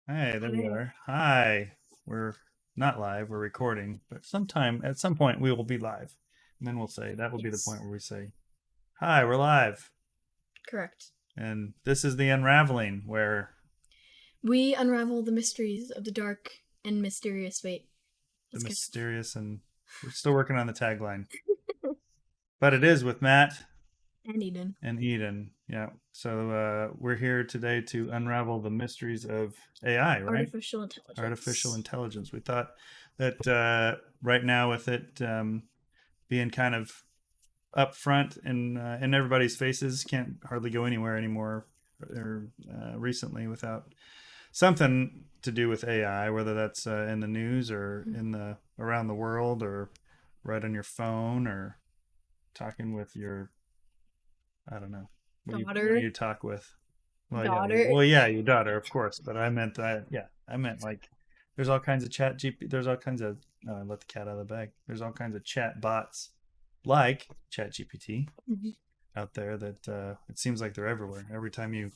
Hey, there we Hi. are. Hi. We're not live, we're recording, but at some point, we will be live. And then we'll say, that will be the Yes, point where we say, hi, we're live. correct. And this is the Unravelling, where We unravel the mysteries of the dark and mysterious. Wait, the it's kind mysterious and we're still working on the tagline. But it is with Matt of and Eden. and Eden. Yeah. So we're here today to unravel the mysteries of AI, right? Artificial Artificial intelligence. intelligence. We thought that right now, with it being kind of up front and in everybody's faces, can't hardly go anywhere anymore or recently without something to do with AI, whether that's in the news or in the around the world or right on your phone or talking with your, I don't know, what do Daughter. you talk with? Daughter. Well, yeah, your daughter, of course, but I meant that, yeah, I meant like there's all kinds of there's all kinds of, I let the cat out of the bag. There's all kinds of chat bots like Chat GPT Mhm. out there that it seems like they're everywhere. Every time you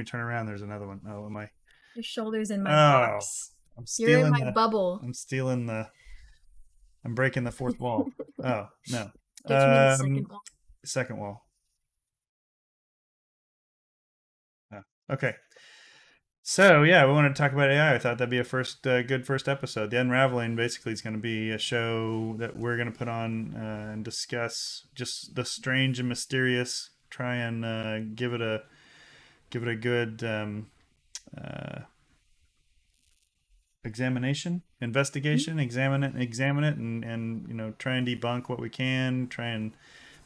turn around, there's another one. Oh, am I? Your shoulder's in my Oh, box. I'm You're in stealing my the. bubble. I'm stealing the. I'm breaking the fourth wall. Oh no. Get me the second Um, one. second wall. Oh, okay. So yeah, we wanted to talk about AI. I thought that'd be a good first episode. The Unraveling basically is going to be a show that we're going to put on and discuss just the strange and mysterious. Try and give it a good uh, examination, Mhm. investigation, examine it, and try and debunk what we can. Try and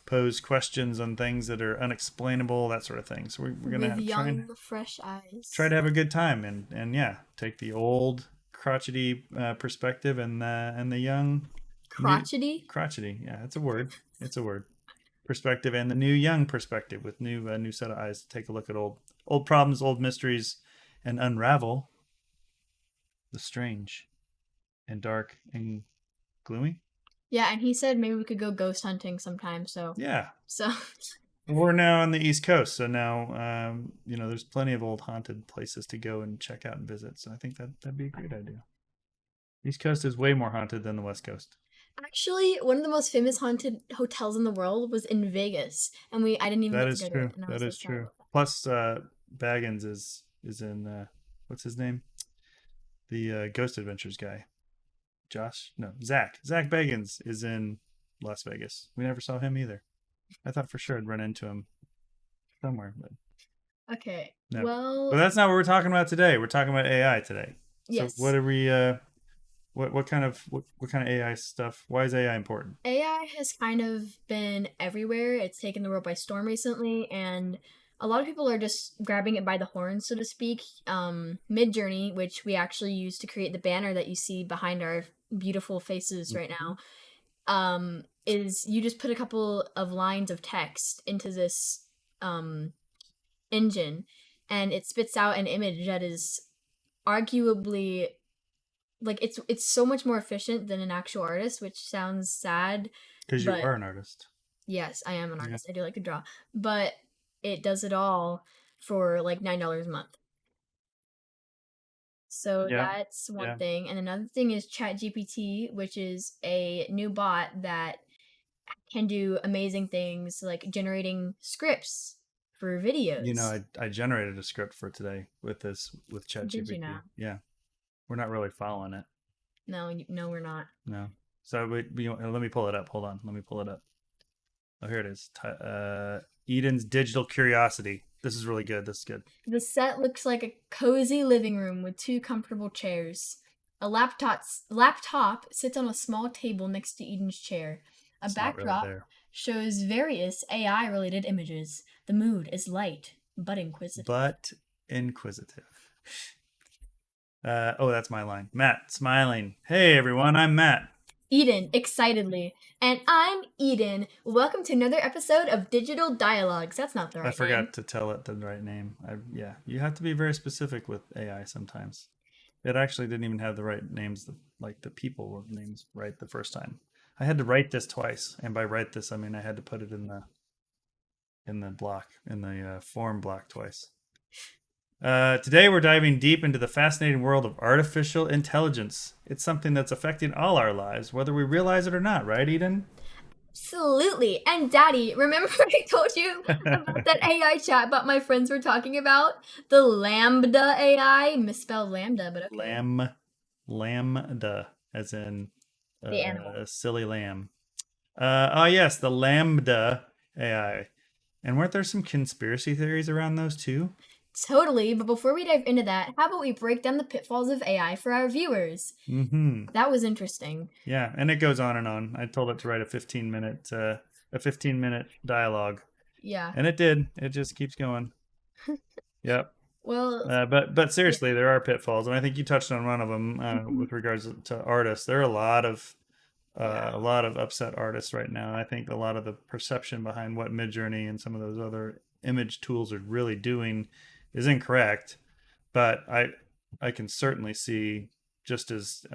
pose questions on things that are unexplainable, that sort of thing. So we're With gonna young, fresh try eyes. to have a good time and yeah, take the old crotchety perspective and the young new Crotchety. crotchety. Yeah, it's a word. It's a word. Perspective and the new young perspective with new set of eyes to take a look at old problems, old mysteries, and unravel the strange and dark and gloomy. Yeah, and he said maybe we could go ghost hunting sometime. So, Yeah, so we're now on the East Coast, so now there's plenty of old haunted places to go and check out and visit. So I think that'd be a great idea. East Coast is way more haunted than the West Coast. actually, one of the most famous haunted hotels in the world was in Vegas, and I didn't even That get to is go to it, true. and I was That so is sad true. about that. Plus, Baggins is in what's his name? The Ghost Adventures guy. Josh? No, Zach. Zach Baggins is in Las Vegas. We never saw him either. I thought for sure I'd run into him somewhere, but Okay, no. But well, that's not what we're talking about today. We're talking about AI today. So what yes, are we? What kind of AI stuff? Why is AI important? AI has kind of been everywhere. It's taken the world by storm recently, and a lot of people are just grabbing it by the horns, so to speak. Mid-Journey, which we actually use to create the banner that you see behind our beautiful faces right now, is you just put a couple of lines of text into this engine, and it spits out an image that is arguably like it's so much more efficient than an actual artist, which sounds sad, Because you but are an artist. yes, I am an Yeah. artist. I do like to draw, but it does it all for like $9 a month. So Yeah. that's one Yeah. thing. And another thing is ChatGPT, which is a new bot that can do amazing things like generating scripts for videos. I generated a script for today with Did you ChatGPT. know? Yeah, we're not really following it. No, no, we're not. No. So let me pull it up. Hold on. Let me pull it up. Oh, here it is. Eden's Digital Curiosity. This is really good. This is good. The set looks like a cozy living room with two comfortable chairs. A laptop sits on a small table next to Eden's chair. A It's not really backdrop there, shows various AI related images. The mood is light but inquisitive. but inquisitive. Oh, that's my line. Matt smiling. Hey everyone, I'm Matt. Eden, excitedly. And I'm Eden. Welcome to another episode of Digital Dialogues. That's not the I right name. forgot to tell it the right name. Yeah, you have to be very specific with AI sometimes. It actually didn't even have the right names, like the people were names right the first time. I had to write this twice, and by write this, I mean I had to put it in the block in the form block twice. Today, we're diving deep into the fascinating world of artificial intelligence. It's something that's affecting all our lives, whether we realize it or not, right, Eden? Absolutely. And Daddy, remember I told you about that AI chatbot my friends were talking about? The Lambda AI? Misspelled Lambda, but okay. Lamb, lambda, as in The animal. silly lamb. Oh, yes, the lambda AI. And weren't there some conspiracy theories around those too? Totally, but before we dive into that, how about we break down the pitfalls of AI for our viewers? Mm-hmm. That was interesting. Yeah, and it goes on and on. I told it to write a 15-minute dialogue, Yeah. and it did. It just keeps going. Yep. Well, But yeah. seriously, there are pitfalls, and I think you touched on one of them Mhm. with regards to artists. There are a Yeah. lot of upset artists right now. I think a lot of the perception behind what Midjourney and some of those other image tools are really doing is incorrect. But I can certainly see, just as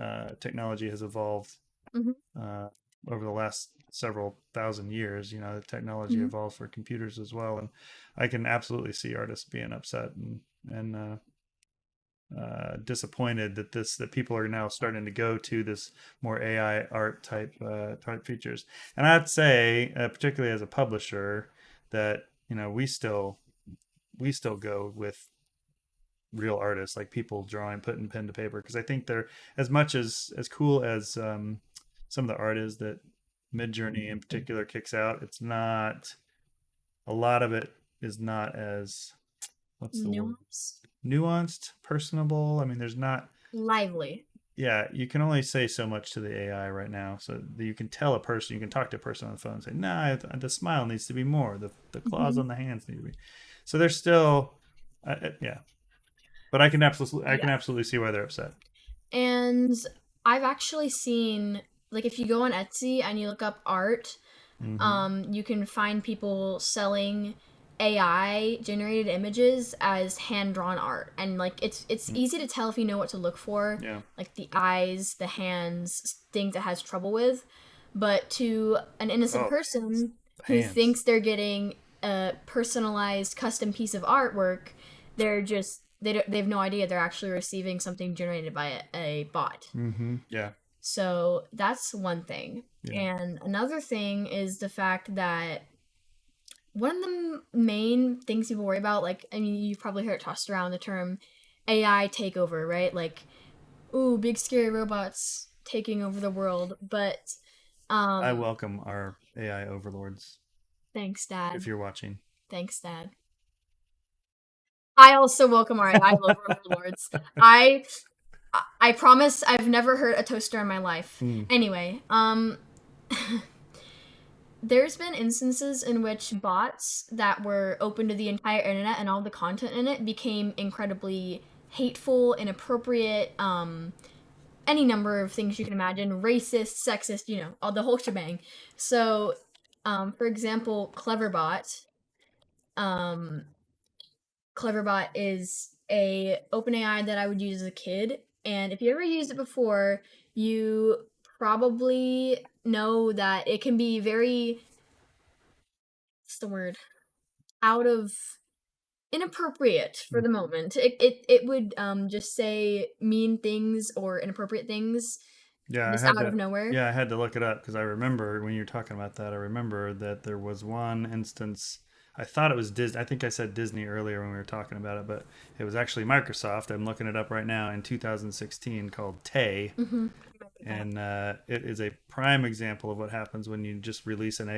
technology has evolved Hmm. uh, over the last several thousand years, the technology Hmm. evolves for computers as well, and I can absolutely see artists being upset and disappointed that people are now starting to go to this more AI art type features. And I'd say, particularly as a publisher, that we still go with real artists, like people drawing, putting pen to paper, because I think they're as much as cool as some of the art is that Midjourney in particular kicks out. It's not a lot of it is not as, what's the word, Nuanced. nuanced, personable. I mean, there's not. Lively. Yeah, you can only say so much to the AI right now. So that you can tell a person, you can talk to a person on the phone and say, "Nah, the smile needs to be more. The claws Hmm. on the hands need to be." So they're still, yeah. But I can Yeah. absolutely see why they're upset. And I've actually seen, like, if you go on Etsy and you look up art, Mm-hmm. you can find people selling AI generated images as hand drawn art, and like it's easy to tell if you know what to look for, Yeah. like the eyes, the hands, things it has trouble with. But to an innocent Oh, person the who hands. thinks they're getting a personalized custom piece of artwork, they have no idea they're actually receiving something generated by a bot. Mm-hmm. Yeah. So that's one thing. Yeah. And another thing is the fact that one of the main things people worry about, like, I mean, you've probably heard it tossed around, the term AI takeover, right? Like, ooh, big scary robots taking over the world. But, I um, welcome our AI overlords thanks, if Dad. you're watching. Thanks, Dad. I also welcome our AI overlords. I I promise I've never hurt a toaster in my life. Hmm. Anyway, there's been instances in which bots that were open to the entire internet and all the content in it became incredibly hateful, inappropriate, any number of things you can imagine, racist, sexist, all the whole shebang. So, for example, um, Cleverbot is a OpenAI that I would use as a kid, and if you ever used it before, you probably know that it can be very, what's the word, out of inappropriate for the moment. It would just say mean things or inappropriate things Yeah, just out of nowhere. I had to look it up because I remember when you were talking about that. I remember that there was one instance. I thought it was Disney. I think I said Disney earlier when we were talking about it, but it was actually Microsoft. I'm looking it up right now in 2016, called Tay, Mm-hmm. and it is a prime example of what happens when you just release an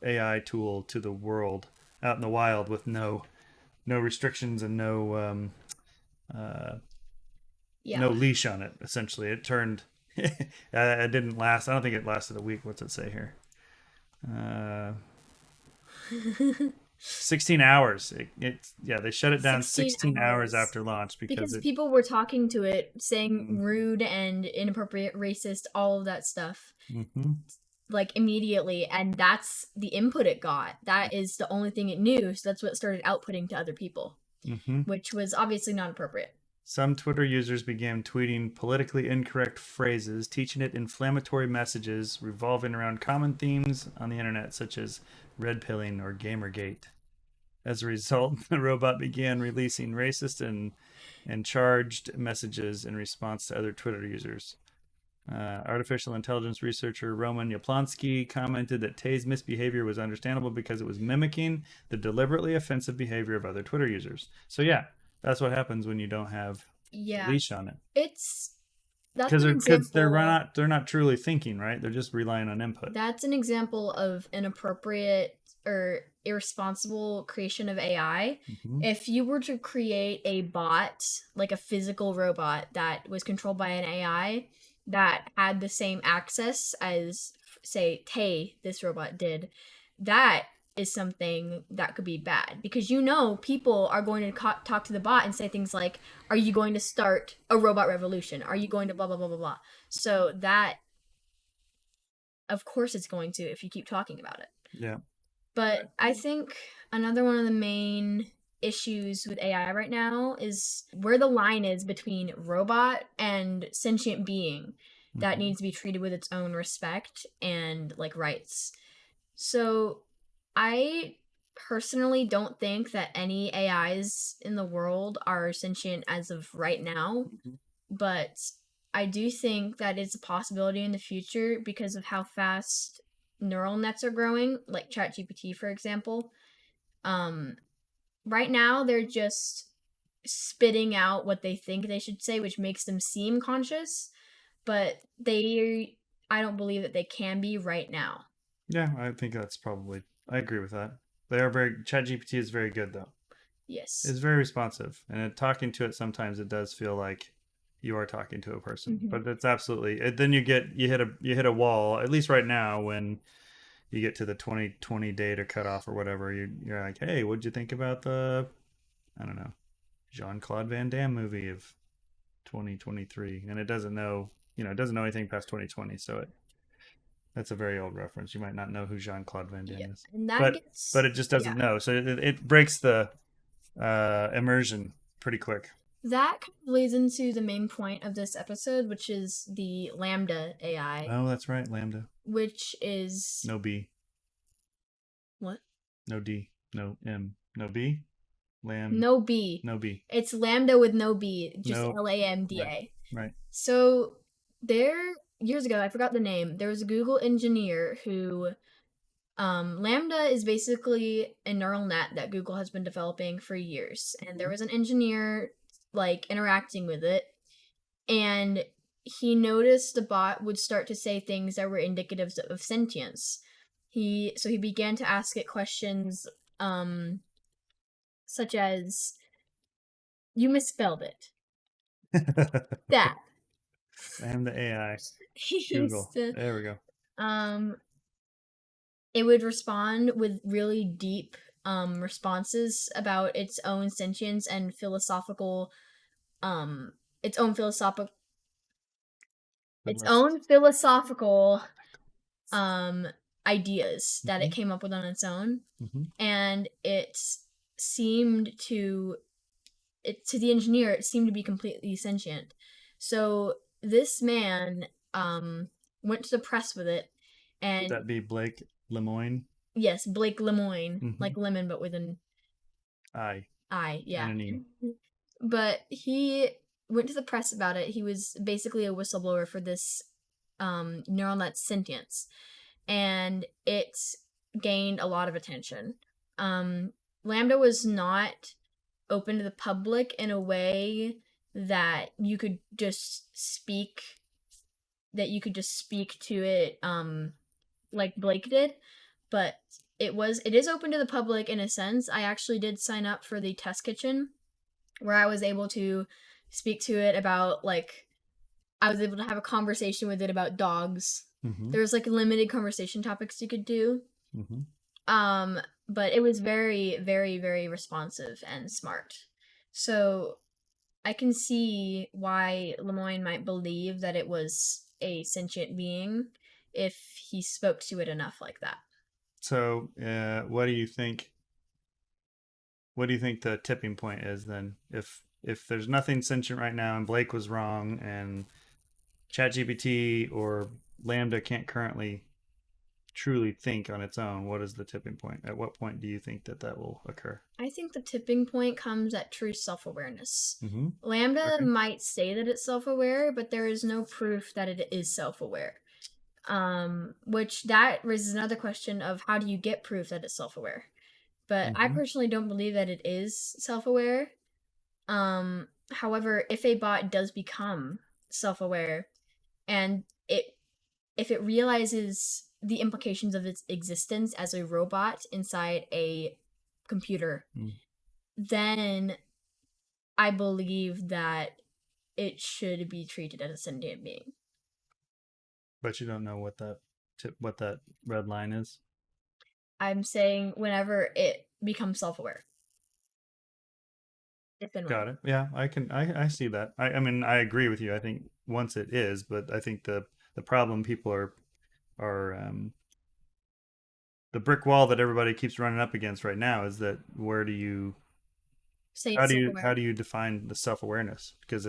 AI tool to the world out in the wild with no restrictions and uh, no Yeah. leash on it. Essentially, it turned. It didn't last. I don't think it lasted a week. What's it say here? Uh, 16 hours. Yeah, they shut it down 16 16 hours hours. after launch because Because it. people were talking to it, saying Mm-hmm. rude and inappropriate, racist, all of that stuff, Mm-hmm. like immediately. And that's the input it got. That is the only thing it knew. So that's what it started outputting to other people, Mm-hmm. which was obviously not appropriate. Some Twitter users began tweeting politically incorrect phrases, teaching it inflammatory messages revolving around common themes on the internet, such as red pilling or Gamergate. As a result, the robot began releasing racist and charged messages in response to other Twitter users. Artificial intelligence researcher Roman Yablonsky commented that Tay's misbehavior was understandable because it was mimicking the deliberately offensive behavior of other Twitter users. So yeah, that's what happens when you don't have a Yeah, leash on it, it's that's because an example. they're not truly thinking, right? They're just relying on input. That's an example of inappropriate or irresponsible creation of AI. Mm-hmm. If you were to create a bot, like a physical robot that was controlled by an AI that had the same access as, say, Tay, this robot did, that is something that could be bad because people are going to talk to the bot and say things like, "Are you going to start a robot revolution? Are you going to blah blah blah blah blah?" So that, of course, it's going to if you keep talking about it. Yeah. But I think another one of the main issues with AI right now is where the line is between robot and sentient being that Mm-hmm. needs to be treated with its own respect and like rights. So I personally don't think that any AIs in the world are sentient as of right now, Mm-hmm. but I do think that it's a possibility in the future because of how fast neural nets are growing, like ChatGPT, for example. Um, right now, they're just spitting out what they think they should say, which makes them seem conscious, but I don't believe that they can be right now. Yeah, I think that's probably. I agree with that. They are very. ChatGPT is very good though. Yes. It's very responsive, and talking to it sometimes it does feel like you are talking to a person. Mm-hmm. But it's absolutely. Then you hit a wall. At least right now, when you get to the 2020 data cutoff or whatever, you're like, hey, what'd you think about the, I don't know, Jean Claude Van Damme movie of 2023? And it doesn't know, it doesn't know anything past 2020. So that's a very old reference. You might not know who Jean Claude Van Yeah. Damme is, And that but gets, it just yeah, doesn't know. So it breaks the immersion pretty quick. that kind of leads into the main point of this episode, which is the Lambda AI, Oh, that's right. Lambda. which is No B. what? No D. No M. No B. Lamb. No B. No B. It's Lambda with no B, just No. Right. LAMDA. Right. So there, years ago, I forgot the name. There was a Google engineer who, Lambda is basically a neural net that Google has been developing for years, and there was an engineer like interacting with it, and he noticed the bot would start to say things that were indicative of sentience. He began to ask it questions, such as, "You misspelled it." That I'm the AI. he used Google. to, There we go. um it would respond with really deep responses about um its own philosophical its own philosophical um ideas that it Mm-hmm. came up with on its own, Mm-hmm. and seemed to the engineer it seemed to be completely sentient. So this man went to the press with it, Would and that be Blake Lemoine? yes, Blake Lemoine, Mm-hmm. like lemon but with an I I, and yeah. an E. But he went to the press about it. He was basically a whistleblower for this neural net sentience, and it gained a lot of attention. Um, Lambda was not open to the public in a way that you could just speak to it like Blake did, but it is open to the public in a sense. I actually did sign up for the test kitchen where I was able to speak to it about, like, I was able to have a conversation with it about dogs. Mm-hmm. There was like limited conversation topics you could do. Mm-hmm. But it was very, very, very responsive and smart. So I can see why Lemoyne might believe that it was a sentient being if he spoke to it enough like that. So, what do you think? What do you think the tipping point is then? If there's nothing sentient right now, and Blake was wrong, and ChatGPT or Lambda can't currently truly think on its own, what is the tipping point? At what point do you think that that will occur? I think the tipping point comes at true self awareness. Mm-hmm. Lambda Okay. might say that it's self aware, but there is no proof that it is self aware. Which that raises another question of how do you get proof that it's self aware? But I Mm-hmm. personally don't believe that it is self aware. However, if a bot does become self aware and it if it realizes the implications of its existence as a robot inside a computer, Mm. then I believe that it should be treated as a sentient being. But you don't know what that red line is. I'm saying whenever it becomes self aware, if and when. Got it. Yeah, I see that. I mean I agree with you. I think once it is, but I think the problem people are the brick wall that everybody keeps running up against right now is that where do you Say it's self how aware. do you define the self awareness? Because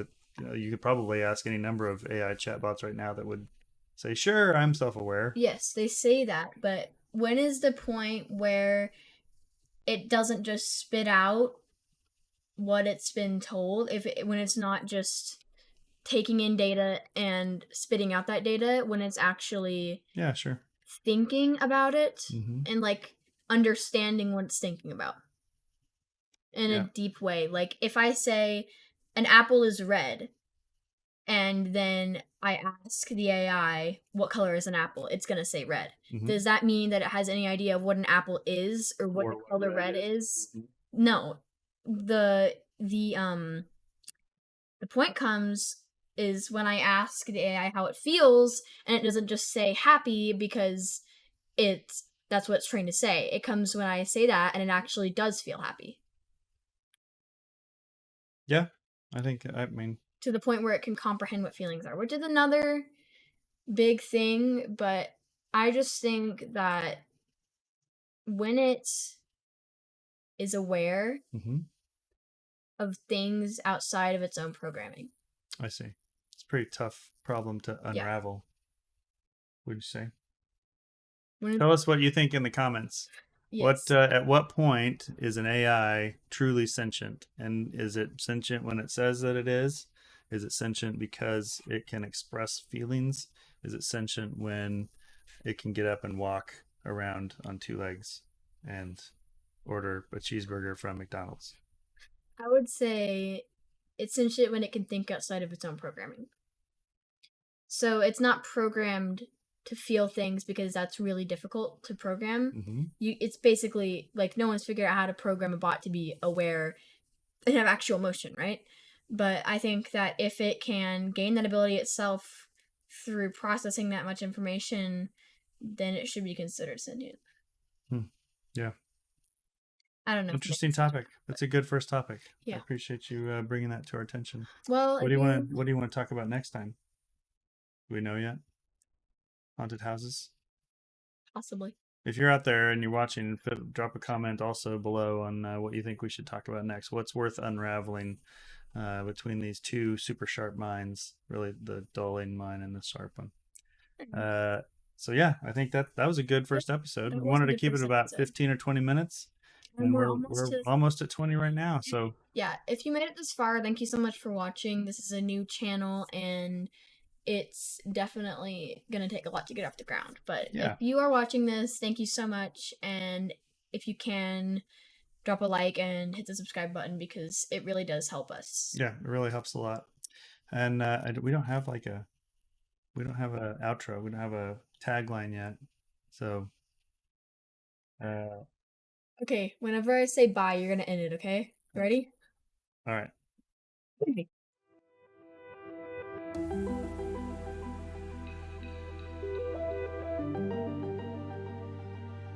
you could probably ask any number of AI chatbots right now that would say, "Sure, I'm self aware." Yes, they say that, but when is the point where it doesn't just spit out what it's been told when it's not just taking in data and spitting out that data, when it's actually Yeah, sure. thinking about it Mm-hmm. and like understanding what it's thinking about in a Yeah. deep way. Like if I say an apple is red and then I ask the AI what color is an apple, it's going to say red. Mm-hmm. Does that mean that it has any idea of what an apple is or what Or the what color red red is. is? Mm-hmm. No. The point comes is when I ask the AI how it feels and it doesn't just say happy because that's what it's trained to say. It comes when I say that and it actually does feel happy Yeah, I mean, to the point where it can comprehend what feelings are, which is another big thing, but I just think that when it is aware mm-hmm. of things outside of its own programming. I see. It's a pretty tough problem to Yeah. unravel. Would you say? When it, Tell us what you think in the comments. What yes. at what point is an AI truly sentient? And is it sentient when it says that it is? Is it sentient because it can express feelings? Is it sentient when it can get up and walk around on two legs and order a cheeseburger from McDonald's? I would say it's sentient when it can think outside of its own programming. So it's not programmed to feel things because that's really difficult to program. Mm-hmm. It's basically like no one's figured out how to program a bot to be aware and have actual motion, right? But I think that if it can gain that ability itself through processing that much information, then it should be considered sentient. Hmm. Yeah. I don't know if it Interesting makes sense, topic. but That's a good first topic. I yeah. appreciate you bringing that to our attention. Well, if you What do you want to talk about next time? Do we know yet? Haunted houses. possibly. If you're out there and you're watching, drop a comment also below on what you think we should talk about next. What's worth unraveling between these two super sharp minds? Really, the dulling mind and the sharp one. Uh, so yeah, I think that was a good Yep, first episode. it We was a wanted to good keep it first about episode. 15 or 20 minutes, And and we're almost we're to almost at 20 right now. if, So yeah, if you made it this far, thank you so much for watching. This is a new channel and it's definitely going to take a lot to get off the ground. But if yeah, you are watching this, thank you so much. And if you can, drop a like and hit the subscribe button because it really does help us. yeah, it really helps a lot. And we don't have like a we don't have an outro. We don't have a tagline yet. So uh, Okay, whenever I say bye, you're going to end it, okay? Ready? all right. Okay.